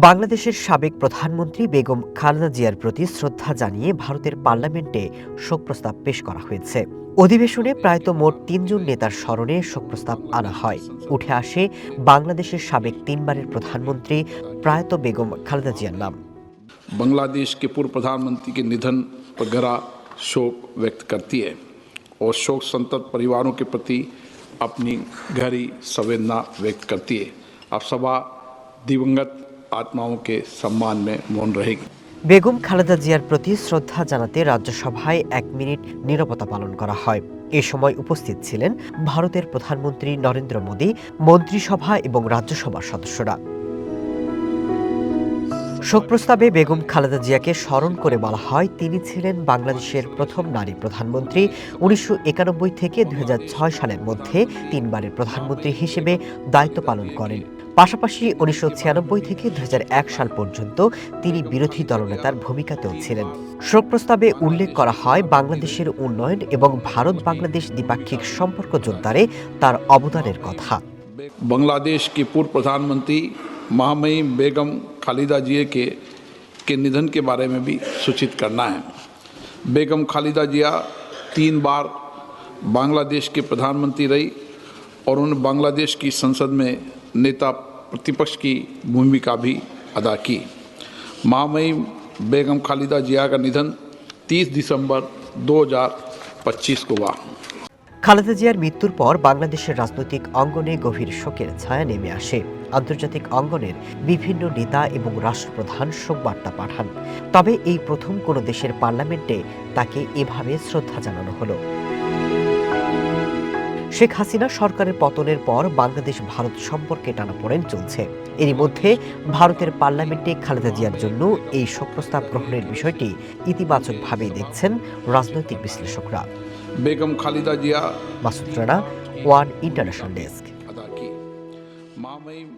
বাংলাদেশের সাবেক প্রধানমন্ত্রী বেগম খালেদা জিয়ার প্রতি শ্রদ্ধা জানিয়ে ভারতের পার্লামেন্টে শোক প্রস্তাব পেশ করা হয়েছে। অধিবেশনে প্রায়ত মোট ৩ জন নেতার স্মরণে শোক প্রস্তাব আনা হয়। উঠে আসে বাংলাদেশের সাবেক ৩ বারের প্রধানমন্ত্রী প্রয়াত বেগম খালেদা জিয়ার নাম। बांग्लादेश के पूर्व प्रधानमंत्री के निधन पर गहरा शोक व्यक्त करती है और शोक संतप्त परिवारों के प्रति अपनी गहरी संवेदना व्यक्त करती है। अब सभा दिवंगत आत्माओं के सम्मान में मौन रहेगी। বেগম খালেদা জিয়ার প্রতি শ্রদ্ধা জানাতে রাজ্যসভায় ১ মিনিট নীরবতা পালন করা হয়। এ সময় উপস্থিত ছিলেন ভারতের প্রধানমন্ত্রী নরেন্দ্র মোদী, মন্ত্রিসভা এবং রাজ্যসভার সদস্যরা। শোক প্রস্তাবে বেগম খালেদা জিয়াকে স্মরণ করে বলা হয়, তিনি ছিলেন বাংলাদেশের প্রথম নারী প্রধানমন্ত্রী। ১৯৯১ থেকে ২০০৬ সালের মধ্যে ৩ বারের প্রধানমন্ত্রী হিসেবে দায়িত্ব পালন করেন। পাশাপাশি ১৯৯৬ থেকে ২০০১ সাল পর্যন্ত তিনি বিরোধী দলনেতার ভূমিকাতেও ছিলেন। শোক প্রস্তাবে উল্লেখ করা হয়, বাংলাদেশের উন্নয়ন এবং ভারত বাংলাদেশ দ্বিপাক্ষিক সম্পর্ক জোরদারে তার অবদানের কথা। बांग्लादेश के पूर्व प्रधानमंत्री महामहिम बेगम खालिदा जिया के निधन के बारे में भी सूचित करना है। बेगम खालिदा जिया 3 बार बांग्लादेश के प्रधानमंत्री रही और उन्होंने बांग्लादेश की संसद में नेता प्रतिपक्ष की भूमिका भी अदा की। महामहिम बेगम खालिदा जिया का निधन 30 दिसंबर 2025 को हुआ। খালেদা জিয়ার মৃত্যুর পর বাংলাদেশের রাজনৈতিক অঙ্গনে গভীর শোকের ছায়া নেমে আসে। আন্তর্জাতিক অঙ্গনের বিভিন্ন নেতা এবং রাষ্ট্রপ্রধান শোকবার্তা পাঠান। তবে এই প্রথম কোনো দেশের পার্লামেন্টে তাকে এভাবে শ্রদ্ধা জানানো হলো। শেখ হাসিনা সরকারের পতনের পর বাংলাদেশ ভারত সম্পর্কে টানাপোড়েন চলছে। এরই মধ্যে ভারতের পার্লামেন্টে খালেদা জিয়ার জন্য এই শোক প্রস্তাব গ্রহণের বিষয়টি ইতিবাচকভাবেই দেখছেন রাজনৈতিক বিশ্লেষকরা। Begum Khaleda Zia Masud Rana, one international desk. अदा की। महामहिम